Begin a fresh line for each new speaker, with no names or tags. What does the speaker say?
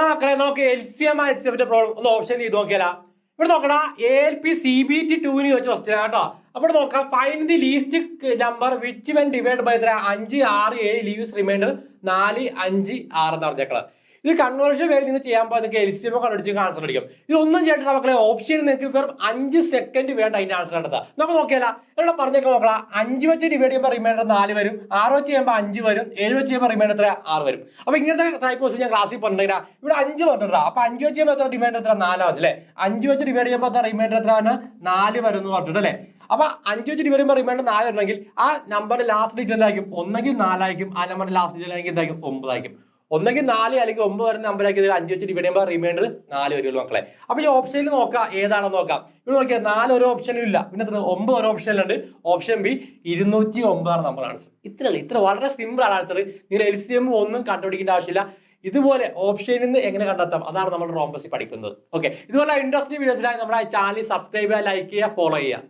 മക്കളെ നമുക്ക് LCM problem ഒന്ന് ഓപ്ഷൻ ചെയ്ത് നോക്കിയാലാ. ഇവിടെ നോക്കടാ, ALP CBT 2 ചോദിച്ച ക്വസ്റ്റ്യൻ കേട്ടോ. അപ്പോൾ നോക്കാം, find the least number which when divide by 5 6 7 leaves remainder 4 5 6 എന്ന് പറഞ്ഞേക്കളെ. ഇത് കൺവേർഷൻ വേണ്ടി നിങ്ങൾ ചെയ്യാൻ പോകുമ്പോൾ നിങ്ങൾക്ക് LCM കണ്ടുപിടിച്ച് ആൻസർ അടിക്കും. ഇതൊന്നും ചെയ്തിട്ട് മക്കളെ ഓപ്ഷൻ നിങ്ങൾക്ക് വെറും 5 സെക്കൻഡ് വേണ്ട അതിന്റെ ആൻസർ കണ്ടെത്താം. നമുക്ക് നോക്കിയാലാ, ഇവിടെ പറഞ്ഞേക്കാൻ നോക്കാം. 5 വെച്ച് ഡിവൈഡ് ചെയ്യുമ്പോൾ റിമൈൻഡർ 4 വരും, 6 വെച്ച് ചെയ്യുമ്പോൾ 5 വരും, 7 വെച്ച് ചെയ്യുമ്പോൾ റിമൈൻഡർ എത്ര 6 വരും. അപ്പൊ ഇങ്ങനത്തെ ടൈപ്പ് ക്വസ്റ്റ്യൻ ഞാൻ ക്ലാസ്സിൽ പറഞ്ഞില്ല. ഇവിടെ 5 പറഞ്ഞിട്ടാ. അപ്പൊ 5 വെച്ച് ചെയ്യുമ്പോൾ എത്ര റിമൈൻഡർ എത്ര 4 ആവും അല്ലേ. 5 വെച്ച് ഡിവൈഡ് ചെയ്യുമ്പോൾ എത്ര റിമൈൻഡർ എത്ര 4 വരും എന്ന് പറഞ്ഞിട്ട് അല്ലേ. അപ്പൊ 5 വെച്ച് ഡിവൈഡ് ചെയ്യുമ്പോൾ റിമൈൻഡർ 4 വരണമെങ്കിൽ ആ നമ്പറിന്റെ ലാസ്റ്റ് ഡിജിറ്റ് എന്തായിരിക്കും? ഒന്നെങ്കിൽ 4 ആയിരിക്കും, ആ നമ്പറിന്റെ ലാസ്റ്റ് ഡിജിറ്റ് ആയിരിക്കും എന്തായിരിക്കും? 9 ആയിരിക്കും. ഒന്നെങ്കിൽ 4 അല്ലെങ്കിൽ 9 വരുന്ന നമ്പറാക്കി 5 വെച്ച് ഡിവൈഡ് ചെയ്യുമ്പോൾ റിമൈൻഡർ 4 വരുമല്ലോ മക്കളെ. അപ്പൊ ഈ ഓപ്ഷനിൽ നോക്കാം ഏതാണെന്ന് നോക്കാം. ഇവിടെ നോക്കിയാൽ 4 ഒരു ഓപ്ഷനും ഇല്ല, പിന്നെ 9 ഒരു ഓപ്ഷനിലുണ്ട്. ഓപ്ഷൻ ബി 209 ആണ് നമ്പർ ആൻസർ. ഇത്ര വളരെ സിമ്പിൾ ആണ് ആൻസർ. നിങ്ങൾ LCM ഒന്നും കണ്ടുപിടിക്കേണ്ട ആവശ്യമില്ല. ഇതുപോലെ ഓപ്ഷനിൽ നിന്ന് എങ്ങനെ കണ്ടെത്താം അതാണ് നമ്മൾ റോംബസിൽ പഠിക്കുന്നത്. ഓക്കെ, ഇതുപോലെ ഇൻട്രസ്റ്റിംഗ് വീഡിയോസിനായി നമ്മുടെ ചാനൽ സബ്സ്ക്രൈബ് ചെയ്യുക, ലൈക്ക് ചെയ്യുക, ഫോളോ ചെയ്യുക.